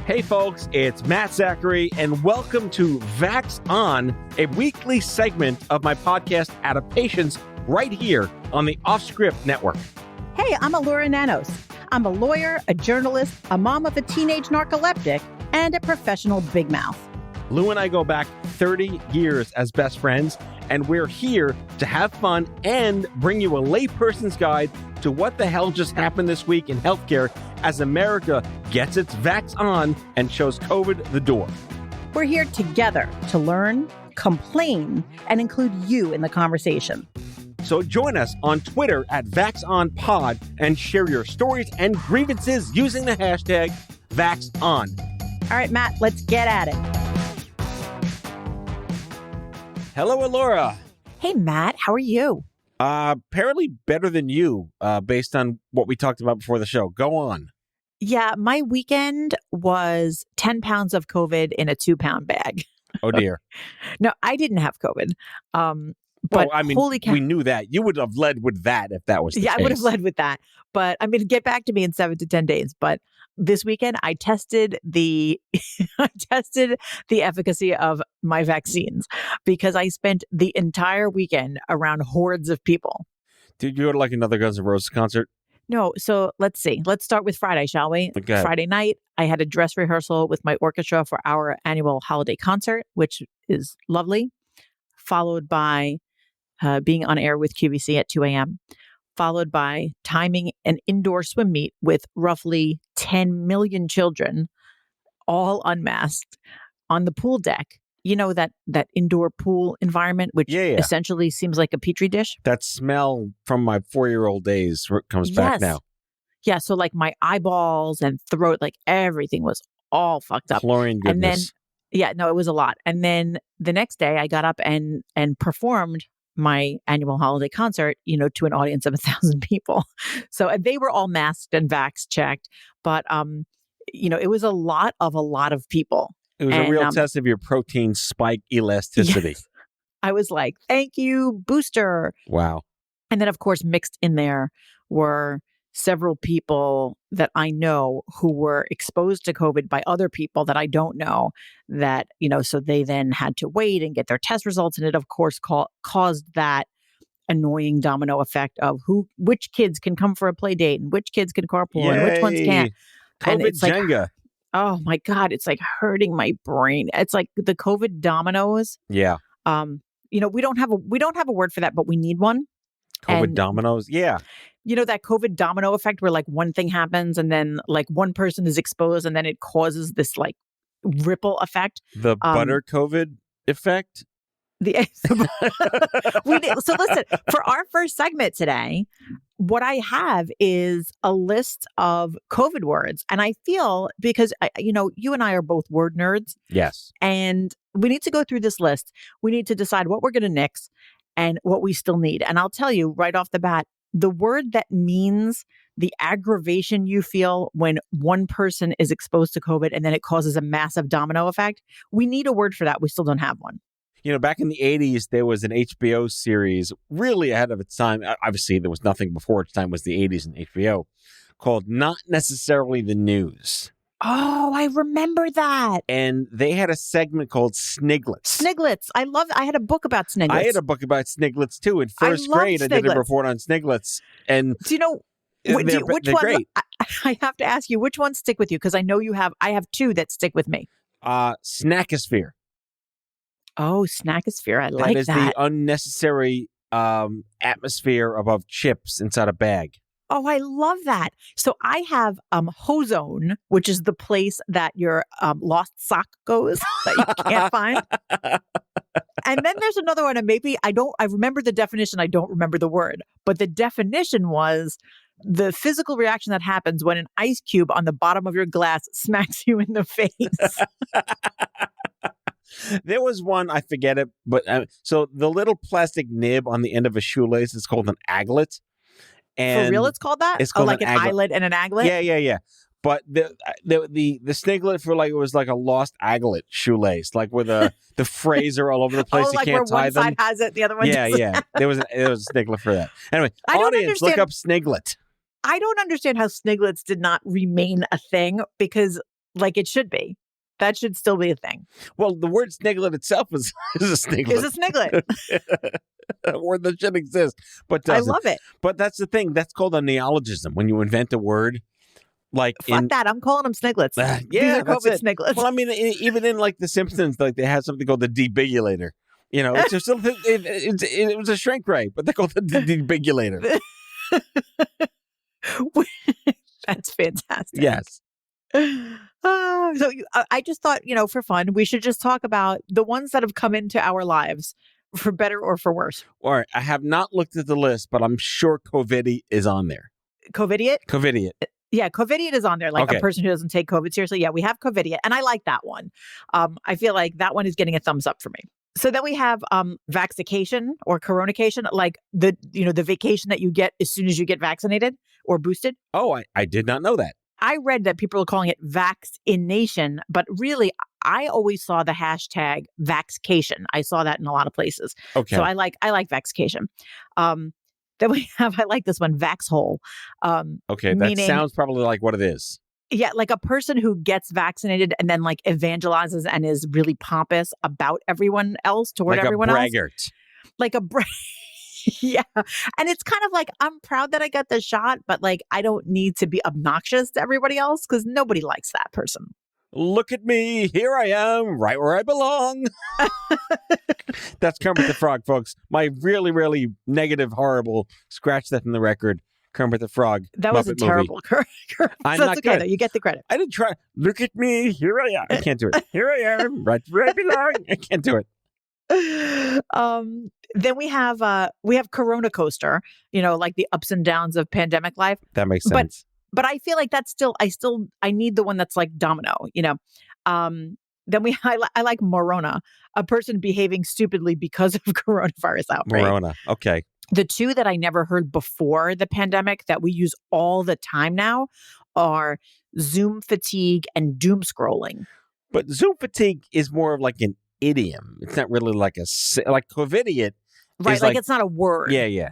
Hey folks, it's Matt Zachary, and welcome to Vax On, a weekly segment of my podcast Adaptations right here on the OffScrip network. Hey, I'm Elura Nanos. I'm a lawyer, a journalist, a mom of a teenage narcoleptic, and a professional big mouth. Lou and I go back 30 years as best friends, and we're here to have fun and bring you a layperson's guide to what the hell just happened this week in healthcare as America gets its Vax on and shows COVID the door. We're here together to learn, complain, and include you in the conversation. So join us on Twitter at VaxOnPod and share your stories and grievances using the hashtag VaxOn. All right, Matt, let's get at it. Hello, Elura. Hey, Matt, how are you? Apparently better than you, based on what we talked about before the show. Go on. Yeah, my weekend was 10 pounds of COVID in a 2-pound bag. Oh, dear. No, I didn't have COVID. But well, I mean, holy cow. We knew that. You would have led with that if that was the case. I would have led with that. But I mean, get back to me in 7 to 10 days. But this weekend, I tested the efficacy of my vaccines because I spent the entire weekend around hordes of people. Did you go to like another Guns N' Roses concert? No. So let's see. Let's start with Friday, shall we? Okay. Friday night, I had a dress rehearsal with my orchestra for our annual holiday concert, which is lovely, followed by being on air with QVC at 2 a.m., followed by timing an indoor swim meet with roughly 10 million children, all unmasked, on the pool deck. You know, that indoor pool environment, which essentially seems like a petri dish? That smell from my 4-year-old days comes back now. Yeah, so like my eyeballs and throat, like everything was all fucked up. Chlorine goodness. And then, it was a lot. And then the next day I got up and performed my annual holiday concert, to an audience of 1,000 people. So they were all masked and vax checked, but it was a lot of people. It was a real test of your protein spike elasticity. Yes. I was like, thank you, booster. Wow. And then, of course, mixed in there were several people that I know who were exposed to COVID by other people that I don't know that, so they then had to wait and get their test results. And it, of course, caused that annoying domino effect of which kids can come for a play date and which kids can carpool and which ones can't. COVID Jenga. Like, oh my God, it's like hurting my brain. It's like the COVID dominoes. Yeah. We don't have a word for that, but we need one. COVID dominoes. Yeah. That COVID domino effect where like one thing happens and then like one person is exposed and then it causes this like ripple effect. The butter COVID effect. So listen, for our first segment today, what I have is a list of COVID words. And I feel because, you and I are both word nerds. Yes. And we need to go through this list. We need to decide what we're going to nix and what we still need. And I'll tell you right off the bat, the word that means the aggravation you feel when one person is exposed to COVID and then it causes a massive domino effect, we need a word for that. We still don't have one. Back in the 80s, there was an HBO series really ahead of its time. Obviously, there was nothing before its time, was the 80s and HBO, called Not Necessarily the News. Oh, I remember that. And they had a segment called Sniglets. Sniglets. I had a book about Sniglets. I had a book about Sniglets, too. In first grade, I did a report on Sniglets. And do you know which one? Great. I have to ask you, which ones stick with you? Because I know I have 2 that stick with me. Snackosphere. Oh, Snackosphere. I like that. That is the unnecessary atmosphere above chips inside a bag. Oh, I love that. So I have Hozone, which is the place that your lost sock goes that you can't find. And then there's another one, and maybe I remember the definition, I don't remember the word, but the definition was the physical reaction that happens when an ice cube on the bottom of your glass smacks you in the face. There was one, I forget it, but so the little plastic nib on the end of a shoelace is called an aglet. And for real, it's called that? It's called like an eyelet and an aglet? Yeah. But the sniglet for like, it was like a lost aglet shoelace, like with the Fraser all over the place. Like you can't where tie one them. side has it, the other one doesn't. Yeah. There was a sniglet for that. Anyway, audience, look up sniglet. I don't understand how Sniglets did not remain a thing because Like it should be. That should still be a thing. Well, the word sniglet itself is a sniglet. Is a sniglet. A word that should exist, but doesn't. I love it. But that's the thing. That's called a neologism. When you invent a word, like Fuck that. I'm calling them Sniglets. Yeah, These are that's COVID it. Sniglets. Well, I mean, even in like The Simpsons, like they have something called the debigulator. You know, it's just it was a shrink ray, but they call it the debigulator. That's fantastic. Yes. I just thought, for fun, we should just talk about the ones that have come into our lives for better or for worse. All right. I have not looked at the list, but I'm sure COVIDiot is on there. COVIDiot? COVIDiot. Yeah, COVIDiot is on there. Like a person who doesn't take COVID seriously. Yeah, we have COVIDiot, and I like that one. I feel like that one is getting a thumbs up for me. So then we have vaxication or coronacation, like the vacation that you get as soon as you get vaccinated or boosted. Oh, I did not know that. I read that people are calling it Vax-in-nation, but really, I always saw the hashtag Vaxcation. I saw that in a lot of places. Okay. So I like Vaxcation. Then we have, I like this one, Vaxhole. Okay, that sounds probably like what it is. Yeah, like a person who gets vaccinated and then like evangelizes and is really pompous about everyone else toward like everyone else. Like a braggart. Like a yeah. And it's kind of like, I'm proud that I got the shot, but like, I don't need to be obnoxious to everybody else because nobody likes that person. Look at me. Here I am, right where I belong. That's Kermit the Frog, folks. My really, really negative, horrible, scratch that from the record, Kermit the Frog. That was Muppet a terrible Kermit. I'm That's not okay, good. though. You get the credit. I didn't try. Look at me. Here I am. I can't do it. Here I am, right where I belong. I can't do it. Then we have Corona Coaster, like the ups and downs of pandemic life. That makes sense. But I feel like that's I need the one that's like Domino, Then I like Morona, a person behaving stupidly because of coronavirus outbreak. Morona. Okay. The two that I never heard before the pandemic that we use all the time now are Zoom fatigue and doom scrolling. But Zoom fatigue is more of like an idiom. It's not really like like COVIDiot. Right, like it's not a word. Yeah.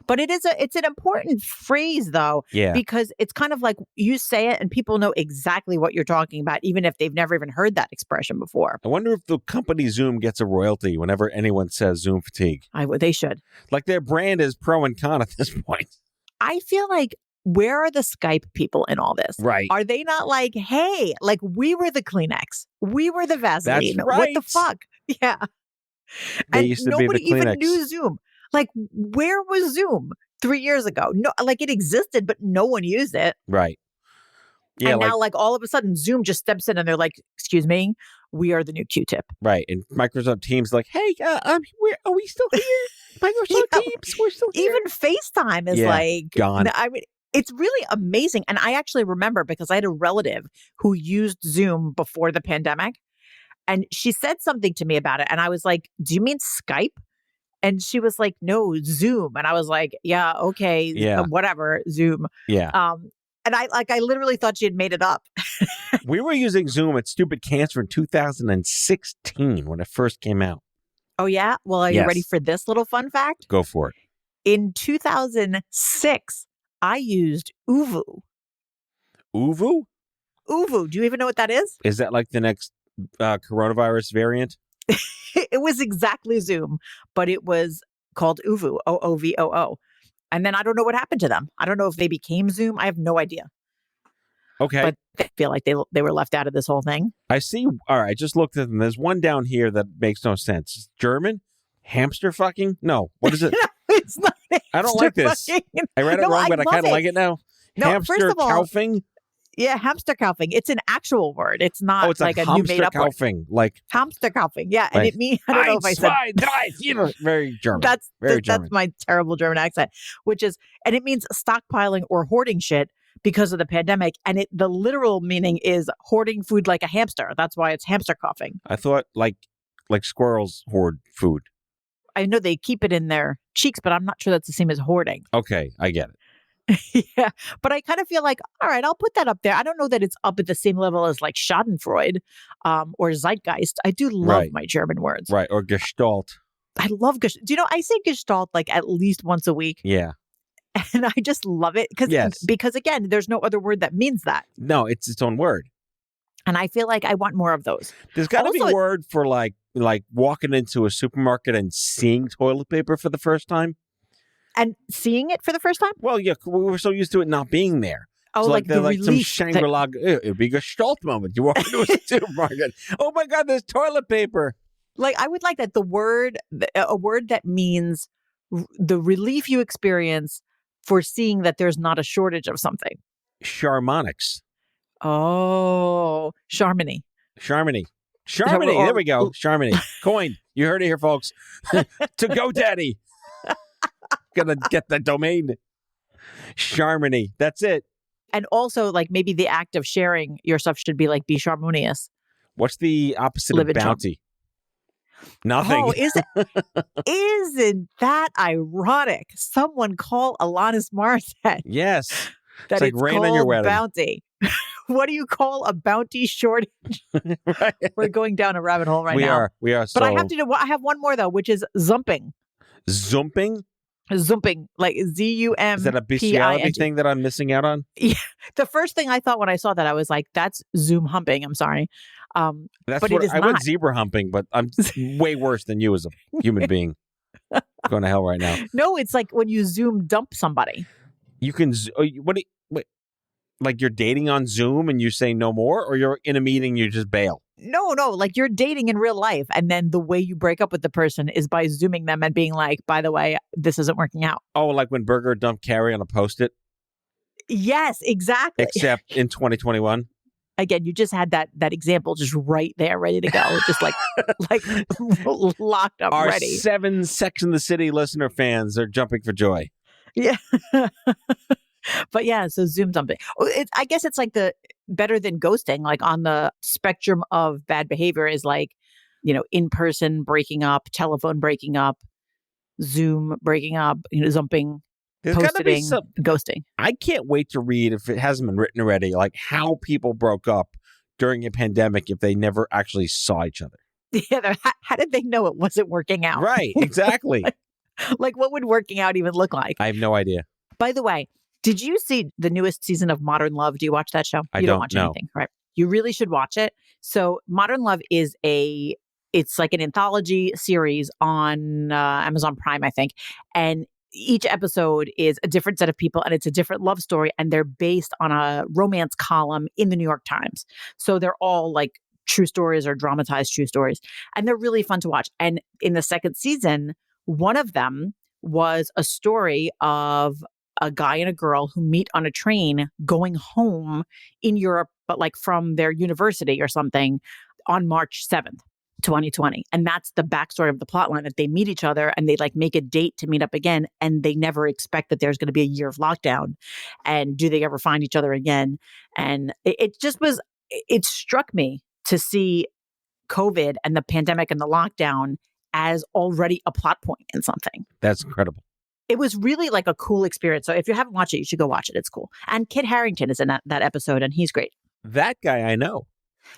But it's an important phrase though, because it's kind of like you say it and people know exactly what you're talking about, even if they've never even heard that expression before. I wonder if the company Zoom gets a royalty whenever anyone says Zoom fatigue. They should. Like their brand is pro and con at this point. I feel like, where are the Skype people in all this? Right. Are they not like, hey, like we were the Kleenex, we were the Vaseline. That's right. What the fuck? Yeah. They used to be the Kleenex. Nobody even knew Zoom. Like, where was Zoom 3 years ago? No, like it existed, but no one used it. Right. Yeah. And now, like all of a sudden, Zoom just steps in and they're like, "Excuse me, we are the new Q-tip." Right. And Microsoft Teams, like, "Hey, are we still here? Microsoft Teams, we're still here." Even FaceTime is like gone. I mean, it's really amazing. And I actually remember because I had a relative who used Zoom before the pandemic, and she said something to me about it, and I was like, "Do you mean Skype?" And she was like, "No, Zoom." And I was like, "Yeah, okay, whatever, Zoom." Yeah. And I literally thought she had made it up. We were using Zoom at Stupid Cancer in 2016 when it first came out. Oh, yeah? Well, are you ready for this little fun fact? Go for it. In 2006, I used Uvu. Uvu? Uvu. Do you even know what that is? Is that like the next coronavirus variant? It was exactly Zoom, but it was called Uvu, OOVOO. And then I don't know what happened to them. I don't know if they became Zoom. I have no idea. Okay. But I feel like they were left out of this whole thing. I see. All right. I just looked at them. There's one down here that makes no sense. It's German? Hamster fucking? No. What is it? It's not I don't like this. Fucking. I read it wrong, but I kind of like it now. No, hamster first of all, kaufing? Yeah, hamster kaufing. It's an actual word. It's not it's like a new made up word. Like hamster kaufing. Yeah, and it means I don't know if I said very German. That's very German. That's my terrible German accent, and it means stockpiling or hoarding shit because of the pandemic. And the literal meaning is hoarding food like a hamster. That's why it's hamster coughing. I thought like squirrels hoard food. I know they keep it in their cheeks, but I'm not sure that's the same as hoarding. Okay, I get it. Yeah, but I kind of feel like, all right, I'll put that up there. I don't know that it's up at the same level as like Schadenfreude or Zeitgeist. I do love my German words. Right, or Gestalt. I love Gestalt. Do you know, I say Gestalt like at least once a week. Yeah. And I just love it because again, there's no other word that means that. No, it's its own word. And I feel like I want more of those. There's got to be a Also, word for like walking into a supermarket and seeing toilet paper for the first time. and seeing it for the first time? Well, yeah, we were so used to it not being there. Oh, So like they're the like some relief. Shangri-La. It'd be a Gestalt moment. You walk into a supermarket. Oh my God, there's toilet paper. Like, I would like that a word that means the relief you experience for seeing that there's not a shortage of something. Charmonics. Oh, Charmony. Charmony. There we go. Charmony. Coined. You heard it here, folks. To GoDaddy. Gonna get the domain. Charmony. That's it. And also, like, maybe the act of sharing your stuff should be like, be charmonious. What's the opposite Live of in charm. bounty? Nothing. Oh, isn't that ironic? Someone call Alanis Morissette. Yes. That It's like rain on your wedding. Bounty. What do you call a bounty shortage? Right. We're going down a rabbit hole right now. We are. But I have one more though, which is zumping. Zumping? Zumping, like ZUM. Is that a bestiality thing that I'm missing out on? Yeah. The first thing I thought when I saw that, I was like, that's Zoom humping. I'm sorry. That's but what it is I not. went zebra humping, but I'm way worse than you as a human being. Going to hell right now. No, it's like when you Zoom dump somebody. You can wait, like you're dating on Zoom and you say no more, or you're in a meeting you just bail. No, like you're dating in real life. And then the way you break up with the person is by Zooming them and being like, by the way, this isn't working out. Oh, like when Burger dumped Carrie on a Post-it? Yes, exactly. Except in 2021. Again, you just had that example just right there, ready to go. Just like locked up, Our ready. 7 Sex and the City listener fans are jumping for joy. Yeah. But yeah, so Zoom dumping. I guess it's like the better than ghosting, like on the spectrum of bad behavior is like, in-person breaking up, telephone breaking up, Zoom breaking up, zumping, There's got to be posting, ghosting. I can't wait to read, if it hasn't been written already, like how people broke up during a pandemic if they never actually saw each other. Yeah, how did they know it wasn't working out? Right, exactly. Like what would working out even look like? I have no idea. By the way, did you see the newest season of Modern Love? Do you watch that show? You don't watch anything, right? You really should watch it. So Modern Love is it's like an anthology series on Amazon Prime, I think. And each episode is a different set of people and it's a different love story. And they're based on a romance column in the New York Times. So they're all like true stories or dramatized true stories. And they're really fun to watch. And in the second season, one of them was a story of a guy and a girl who meet on a train going home in Europe, but like from their university or something on March 7th, 2020. And that's the backstory of the plotline, that they meet each other and they like make a date to meet up again. And they never expect that there's going to be a year of lockdown. And do they ever find each other again? And it struck me to see COVID and the pandemic and the lockdown as already a plot point in something. That's incredible. It was really like a cool experience. So if you haven't watched it, you should go watch it. It's cool. And Kit Harington is in that episode and he's great. That guy I know.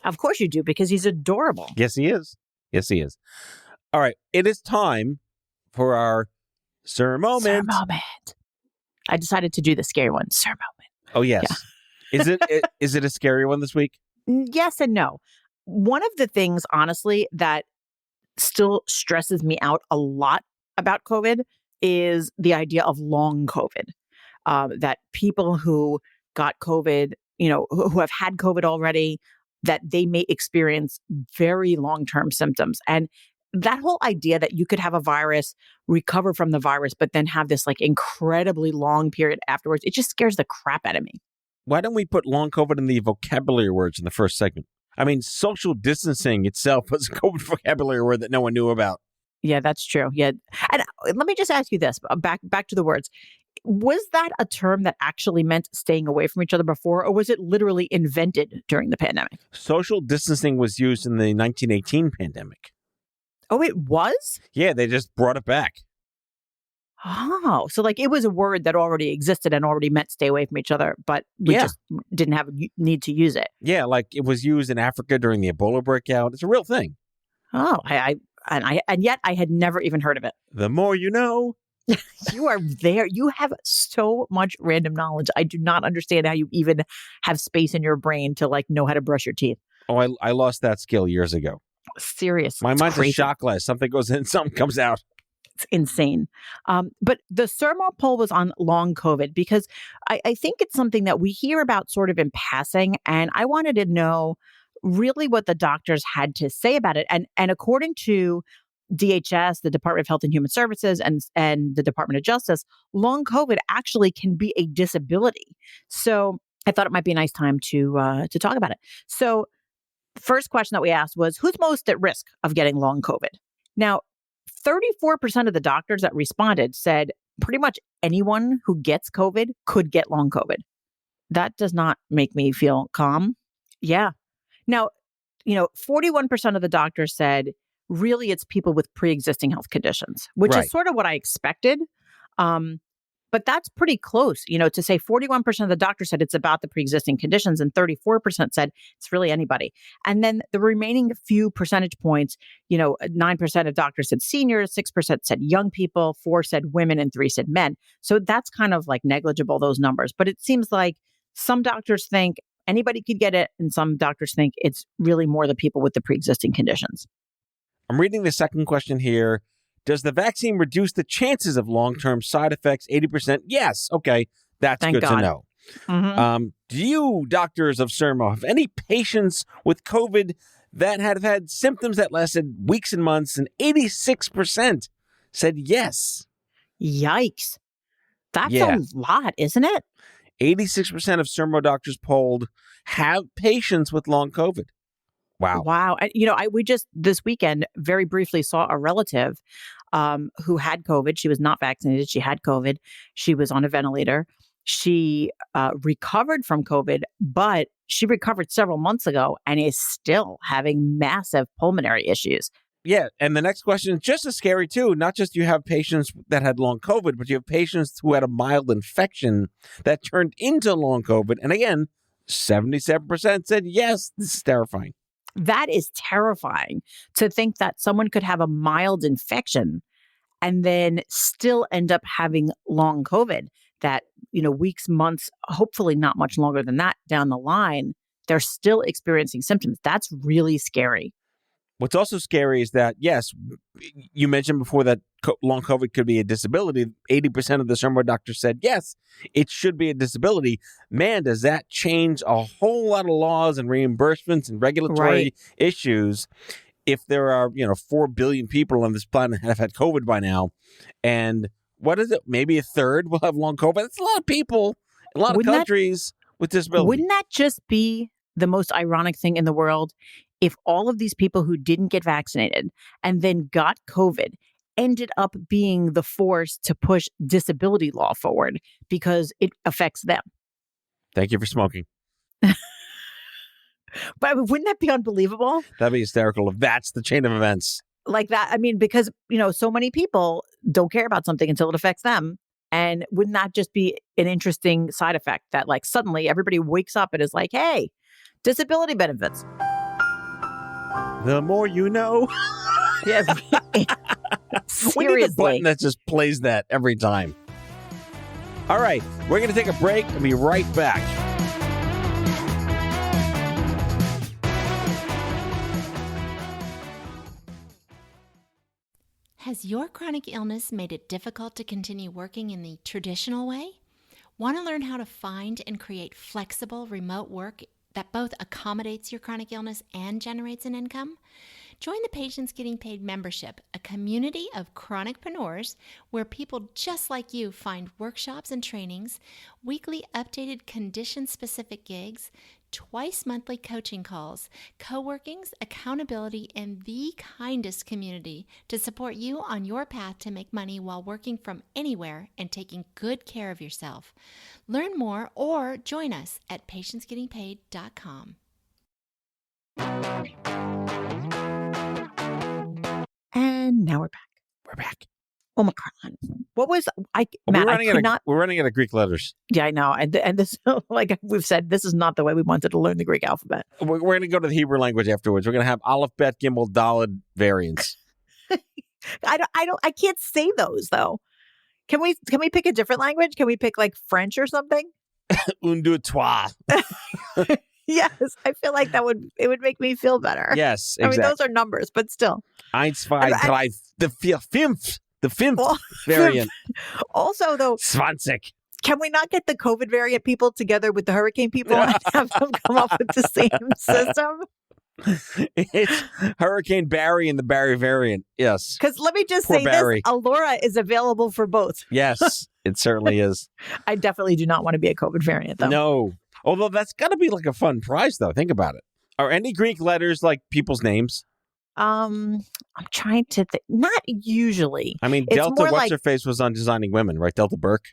Of course you do, because he's adorable. Yes, he is. Yes, he is. All right. It is time for our Sir Moment. Sir Moment. I decided to do the scary one. Sir Moment. Oh, yes. Yeah. Is it a scary one this week? Yes and no. One of the things, honestly, that still stresses me out a lot about COVID is the idea of long COVID. That people who got COVID, who have had COVID already, that they may experience very long-term symptoms. And that whole idea that you could have a virus, recover from the virus, but then have this like incredibly long period afterwards, it just scares the crap out of me. Why don't we put long COVID in the vocabulary words in the first segment? I mean, social distancing itself was a COVID vocabulary word that no one knew about. Yeah, that's true. Yeah. And let me just ask you this, back to the words. Was that a term that actually meant staying away from each other before, or was it literally invented during the pandemic? Social distancing was used in the 1918 pandemic. Oh, it was? Yeah, they just brought it back. Oh, so like it was a word that already existed and already meant stay away from each other, but we just didn't have a need to use it. Yeah, like it was used in Africa during the Ebola breakout. It's a real thing. Oh, and yet I had never even heard of it. The more you know. You are there. You have so much random knowledge. I do not understand how you even have space in your brain to like know how to brush your teeth. Oh, I lost that skill years ago. Serious. My It's mind's a crazy. shot glass. Something goes in, something comes out. It's insane. But the Sermo poll was on long COVID because I think it's something that we hear about sort of in passing. And I wanted to know really what the doctors had to say about it. And according to DHS, the Department of Health and Human Services, and the Department of Justice, long COVID actually can be a disability. So I thought it might be a nice time to talk about it. So first question that we asked was, who's most at risk of getting long COVID? Now, 34% of the doctors that responded said pretty much anyone who gets COVID could get long COVID. That does not make me feel calm. Yeah. Now, 41% of the doctors said really it's people with pre-existing health conditions, which Right. is sort of what I expected. But that's pretty close, to say 41% of the doctors said it's about the pre-existing conditions and 34% said it's really anybody. And then the remaining few percentage points, 9% of doctors said seniors, 6% said young people, 4 said women, and 3 said men. So that's kind of like negligible, those numbers. But it seems like some doctors think anybody could get it, and some doctors think it's really more the people with the pre-existing conditions. I'm reading the second question here. Does the vaccine reduce the chances of long-term side effects? 80%. Yes. Okay. That's Thank good God. to know. Mm-hmm. Do you, doctors of Sermo, have any patients with COVID that have had symptoms that lasted weeks and months? And 86% said yes. Yikes. That's Yeah. a lot, isn't it? 86% of Sermo doctors polled have patients with long COVID. Wow. Wow. We just this weekend very briefly saw a relative who had COVID. She was not vaccinated. She had COVID. She was on a ventilator. She recovered from COVID, but she recovered several months ago and is still having massive pulmonary issues. Yeah. And the next question is just as scary, too. Not just you have patients that had long COVID, but you have patients who had a mild infection that turned into long COVID. And again, 77% said yes. This is terrifying. That is terrifying to think that someone could have a mild infection and then still end up having long COVID that, weeks, months, hopefully not much longer than that down the line, they're still experiencing symptoms. That's really scary. What's also scary is that, yes, you mentioned before that long COVID could be a disability. 80% of the Sermo doctors said, yes, it should be a disability. Man, does that change a whole lot of laws and reimbursements and regulatory issues if there are, 4 billion people on this planet that have had COVID by now. And what is it? Maybe a third will have long COVID. That's a lot of people, a lot of countries with disabilities. Wouldn't that just be the most ironic thing in the world if all of these people who didn't get vaccinated and then got COVID ended up being the force to push disability law forward because it affects them? Thank you for smoking. But wouldn't that be unbelievable? That'd be hysterical if that's the chain of events. Like that. I mean, because, so many people don't care about something until it affects them. And wouldn't that just be an interesting side effect that like suddenly everybody wakes up and is like, hey, disability benefits. The more you know. Yeah. We need a button that just plays that every time. All right, we're going to take a break and be right back. Has your chronic illness made it difficult to continue working in the traditional way? Want to learn how to find and create flexible remote work that both accommodates your chronic illness and generates an income? Join the Patients Getting Paid membership, a community of chronicpreneurs where people just like you find workshops and trainings, weekly updated condition-specific gigs, twice monthly coaching calls, co-workings, accountability, and the kindest community to support you on your path to make money while working from anywhere and taking good care of yourself. Learn more or join us at patientsgettingpaid.com. And now we're back. We're back. Omicron. What was Matt? We're running out of Greek letters. Yeah, I know. And this, like we've said, this is not the way we wanted to learn the Greek alphabet. We're going to go to the Hebrew language afterwards. We're going to have Aleph, Bet, Gimel, Daled variants. I can't say those though. Can we pick a different language? Can we pick like French or something? Un, deux, trois. Yes, I feel like it would make me feel better. Yes, I mean, exactly. those are numbers, but still. 1, 2, 3, the fifth Well, variant. Also, though, 20. can we not get the COVID variant people together with the hurricane people and have them come up with the same system? It's Hurricane Barry and the Barry variant. Yes. Because let me just Poor say Barry. this, Elura is available for both. Yes, it certainly is. I definitely do not want to be a COVID variant, though. No. Although that's got to be like a fun prize, though. Think about it. Are any Greek letters like people's names? I'm trying to think. Not usually. I mean, It's Delta, more what's-her-face was on Designing Women, right? Delta Burke?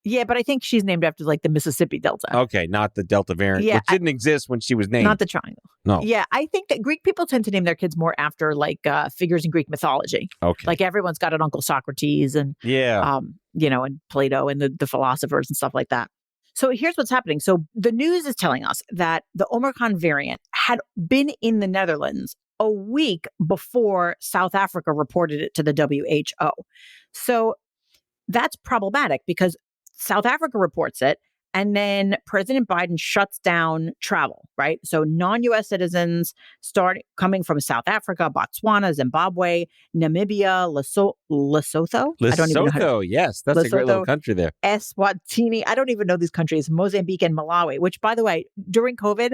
Yeah, but I think she's named after like the Mississippi Delta. Okay, not the Delta variant, Yeah, which didn't exist when she was named. Not the triangle. No. Yeah, I think that Greek people tend to name their kids more after like figures in Greek mythology. Okay. Like everyone's got an Uncle Socrates and, Yeah. and Plato and the philosophers and stuff like that. So here's what's happening. So the news is telling us that the Omicron variant had been in the Netherlands a week before South Africa reported it to the WHO. So that's problematic because South Africa reports it, and then President Biden shuts down travel, right? So non-U.S. citizens start coming from South Africa, Botswana, Zimbabwe, Namibia, Lesotho. I don't even know Lesotho, yes. That's a great little country there. Eswatini. I don't even know these countries. Mozambique and Malawi, which, by the way, during COVID,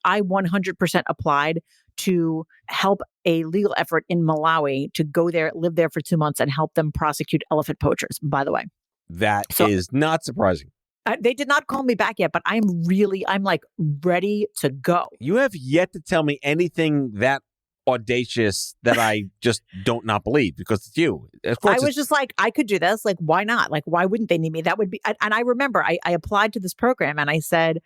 I 100% applied to help a legal effort in Malawi to go there, live there for 2 months, and help them prosecute elephant poachers, by the way. That is not surprising. They did not call me back yet, but I'm like ready to go. You have yet to tell me anything that audacious that I just don't not believe because it's you. Of course, I was just like, I could do this. Like, why not? Like, why wouldn't they need me? That would be, and I remember I applied to this program and I said,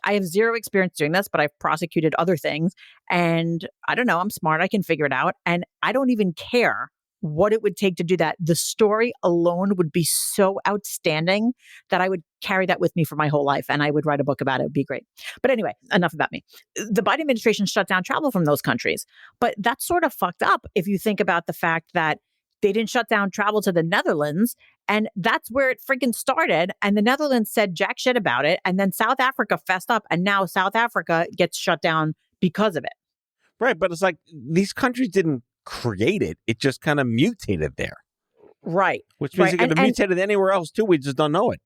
I have zero experience doing this, but I've prosecuted other things. And I don't know, I'm smart. I can figure it out. And I don't even care what it would take to do that. The story alone would be so outstanding that I would carry that with me for my whole life and I would write a book about it. It would be great. But anyway, enough about me. The Biden administration shut down travel from those countries, but that's sort of fucked up if you think about the fact that they didn't shut down travel to the Netherlands, and that's where it freaking started. And the Netherlands said jack shit about it. And then South Africa fessed up, and now South Africa gets shut down because of it. Right. But it's like these countries didn't create it. It just kind of mutated there. Right. Which means it could have mutated anywhere else too. We just don't know it.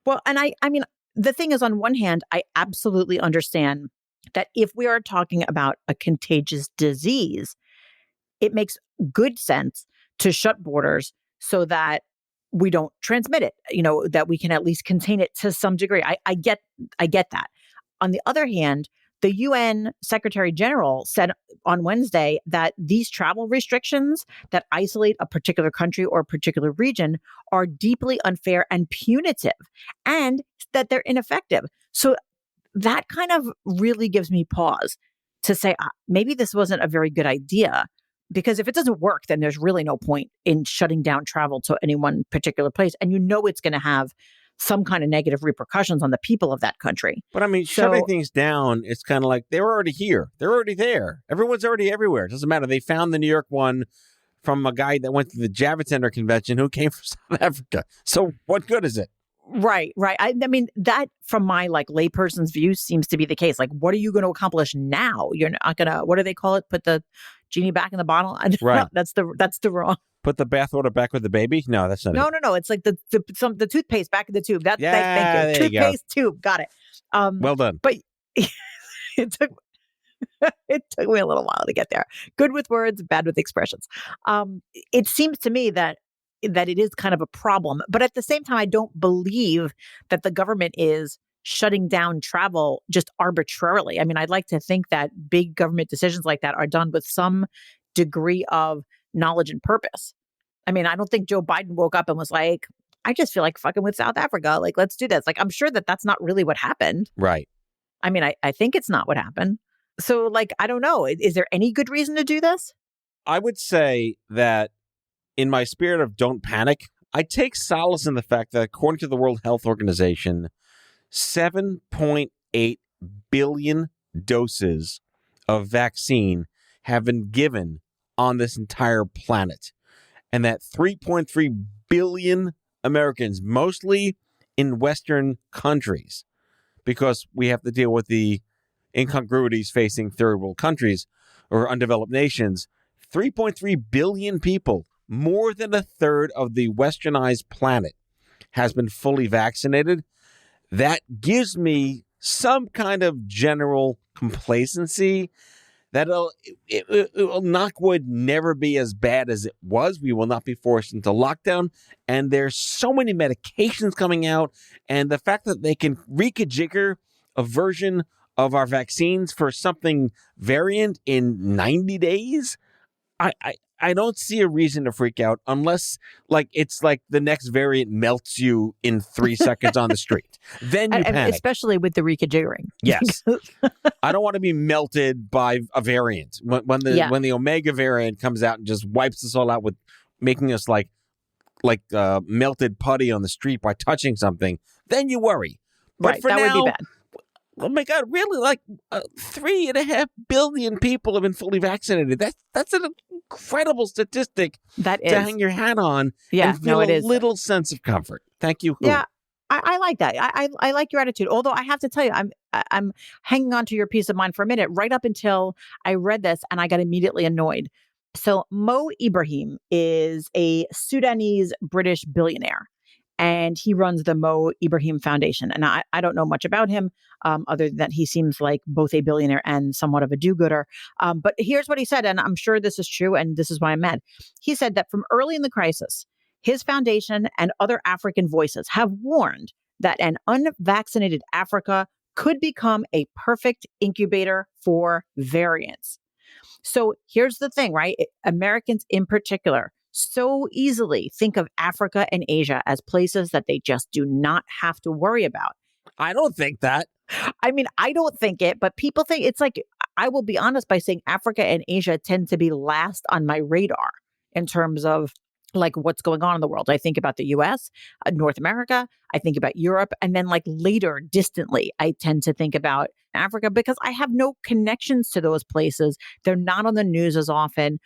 Well, and I mean, the thing is, on one hand, I absolutely understand that if we are talking about a contagious disease, it makes good sense to shut borders so that we don't transmit it, that we can at least contain it to some degree. I get that. On the other hand, the UN Secretary General said on Wednesday that these travel restrictions that isolate a particular country or a particular region are deeply unfair and punitive, and that they're ineffective. So that kind of really gives me pause to say, maybe this wasn't a very good idea. Because if it doesn't work, then there's really no point in shutting down travel to any one particular place. And it's going to have some kind of negative repercussions on the people of that country. But I mean, shutting things down, it's kind of like they were already here. They're already there. Everyone's already everywhere. It doesn't matter. They found the New York one from a guy that went to the Java Center convention who came from South Africa. So what good is it? Right. I mean, that from my layperson's view seems to be the case. Like, what are you going to accomplish now? You're not going to, what do they call it? Put the genie back in the bottle? Right. No, that's the wrong. Put the bathwater back with the baby? No, that's not it. No. It's like the toothpaste back in the tube. Thank you. There Toothpaste you tube. Got it. Well done. But it took me a little while to get there. Good with words, bad with expressions. It seems to me that it is kind of a problem. But at the same time, I don't believe that the government is shutting down travel just arbitrarily. I mean, I'd like to think that big government decisions like that are done with some degree of knowledge and purpose. I mean, I don't think Joe Biden woke up and was like, I just feel like fucking with South Africa. Like, let's do this. Like, I'm sure that that's not really what happened. Right. I mean, I think it's not what happened. So, I don't know. Is there any good reason to do this? I would say that in my spirit of don't panic, I take solace in the fact that according to the World Health Organization, 7.8 billion doses of vaccine have been given on this entire planet. And that 3.3 billion Americans, mostly in Western countries, because we have to deal with the incongruities facing third world countries or undeveloped nations. 3.3 billion people, more than a third of the westernized planet, has been fully vaccinated. That gives me some kind of general complacency that it will, knock wood, never be as bad as it was. We will not be forced into lockdown. And there's so many medications coming out. And the fact that they can reconfigure a version of our vaccines for something variant in 90 days, I don't see a reason to freak out unless it's like the next variant melts you in 3 seconds on the street. Then you panic. Especially with the reconfiguring. Yes. I don't want to be melted by a variant. When the Omega variant comes out and just wipes us all out with making us like melted putty on the street by touching something, then you worry. But right, for that now, would be bad. Oh my God, really? 3.5 billion people have been fully vaccinated. That's an incredible statistic to hang your hat on and feel a little sense of comfort. Thank you. Yeah, I like that. I like your attitude. Although I have to tell you, I'm hanging on to your peace of mind for a minute, right up until I read this and I got immediately annoyed. So Mo Ibrahim is a Sudanese British billionaire. And he runs the Mo Ibrahim Foundation. And I don't know much about him, other than that he seems like both a billionaire and somewhat of a do-gooder. But here's what he said, and I'm sure this is true, and this is why I'm mad. He said that from early in the crisis, his foundation and other African voices have warned that an unvaccinated Africa could become a perfect incubator for variants. So here's the thing, right? Americans in particular so easily think of Africa and Asia as places that they just do not have to worry about. I don't think that. I mean, I don't think it, but people think it's like, I will be honest by saying Africa and Asia tend to be last on my radar in terms of what's going on in the world. I think about the US, North America, I think about Europe, and then later, distantly, I tend to think about Africa because I have no connections to those places. They're not on the news as often.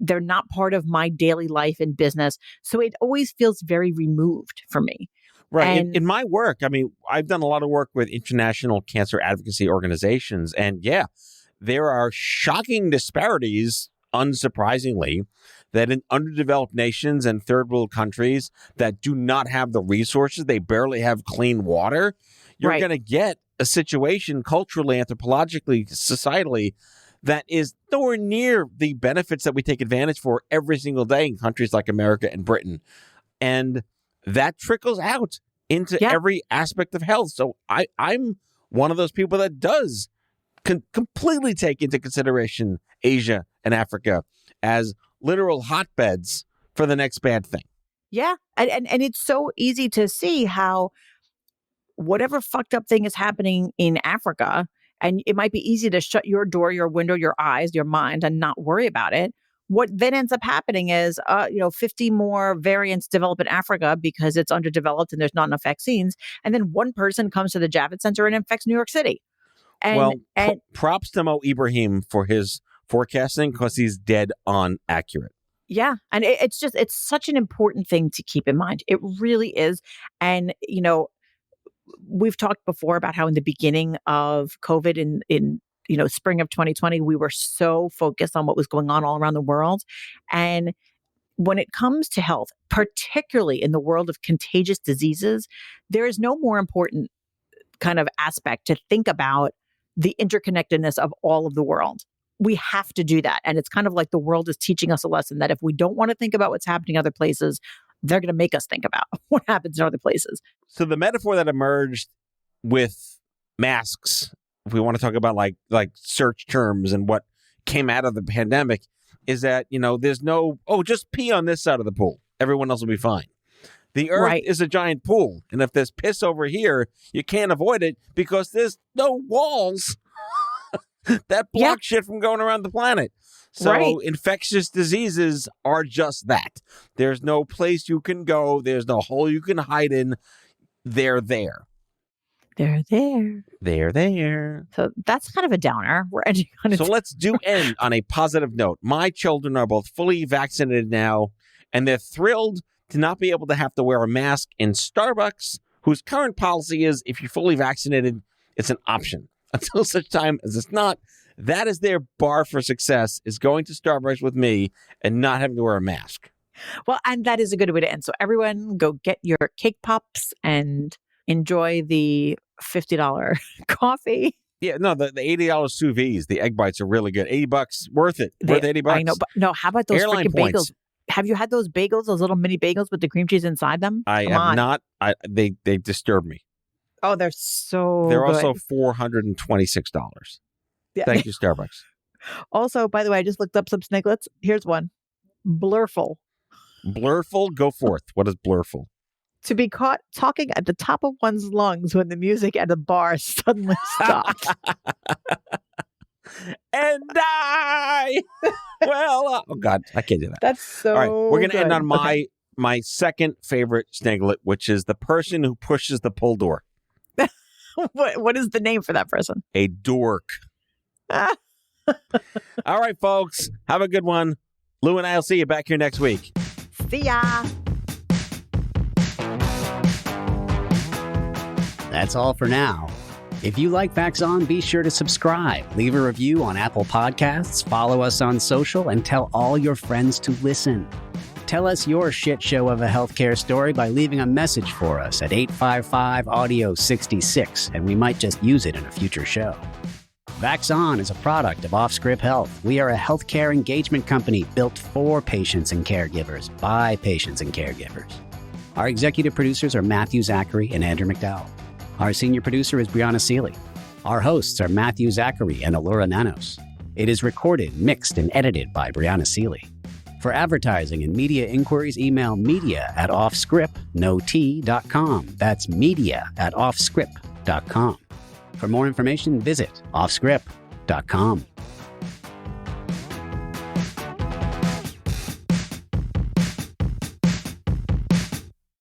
They're not part of my daily life and business. So it always feels very removed for me. Right. In my work, I mean, I've done a lot of work with international cancer advocacy organizations. And yeah, there are shocking disparities, unsurprisingly, that in underdeveloped nations and third world countries that do not have the resources, they barely have clean water, you're going to get a situation culturally, anthropologically, societally, that is nowhere near the benefits that we take advantage for every single day in countries like America and Britain. And that trickles out into every aspect of health. So I'm one of those people that does completely take into consideration Asia and Africa as literal hotbeds for the next bad thing. Yeah. And it's so easy to see how whatever fucked up thing is happening in Africa, and it might be easy to shut your door, your window, your eyes, your mind, and not worry about it. What then ends up happening is, 50 more variants develop in Africa because it's underdeveloped and there's not enough vaccines. And then one person comes to the Javits Center and infects New York City. Props to Mo Ibrahim for his forecasting because he's dead on accurate. Yeah. And it's such an important thing to keep in mind. It really is. And, we've talked before about how in the beginning of COVID in spring of 2020, we were so focused on what was going on all around the world. And when it comes to health, particularly in the world of contagious diseases, there is no more important kind of aspect to think about the interconnectedness of all of the world. We have to do that. And it's kind of like the world is teaching us a lesson that if we don't want to think about what's happening in other places, they're going to make us think about what happens in other places. So the metaphor that emerged with masks, if we want to talk about like search terms and what came out of the pandemic, is that, there's no, just pee on this side of the pool. Everyone else will be fine. The earth is a giant pool. And if there's piss over here, you can't avoid it because there's no walls that block shit from going around the planet. So infectious diseases are just that. There's no place you can go. There's no hole you can hide in. They're there. They're there. They're there. So that's kind of a downer. We're ending on So let's end on a positive note. My children are both fully vaccinated now, and they're thrilled to not be able to have to wear a mask in Starbucks, whose current policy is if you're fully vaccinated, it's an option. until such time as it's not. That is their bar for success, is going to Starbucks with me and not having to wear a mask. Well, and that is a good way to end. So everyone go get your cake pops and enjoy the $50 coffee. Yeah, no, the $80 sous vide, the egg bites are really good. $80, worth it. Worth $80. I know, but no, how about those Airline freaking points. bagels? Have you had those bagels, those little mini bagels with the cream cheese inside them? I have not. They disturb me. Oh, they're so They're good. also $426. Yeah. Thank you, Starbucks. Also, by the way, I just looked up some Sniglets. Here's one. Blurful. Blurful? Go forth. What is blurful? To be caught talking at the top of one's lungs when the music at a bar suddenly stops. And die. Well, oh God, I can't do that. That's so All right, we're going to end good. on my second favorite Sniglet, which is the person who pushes the pull door. What is the name for that person? A dork. All right, folks. Have a good one. Lou and I will see you back here next week. See ya. That's all for now. If you like Vax On, be sure to subscribe, leave a review on Apple Podcasts, follow us on social, and tell all your friends to listen. Tell us your shit show of a healthcare story by leaving a message for us at 855-AUDIO-66, and we might just use it in a future show. Vax On is a product of OffScrip Health. We are a healthcare engagement company built for patients and caregivers by patients and caregivers. Our executive producers are Matthew Zachary and Andrew McDowell. Our senior producer is Brianna Seeley. Our hosts are Matthew Zachary and Elura Nanos. It is recorded, mixed, and edited by Brianna Seeley. For advertising and media inquiries, email media@offscrip.com. That's media@offscrip.com. For more information, visit offscrip.com.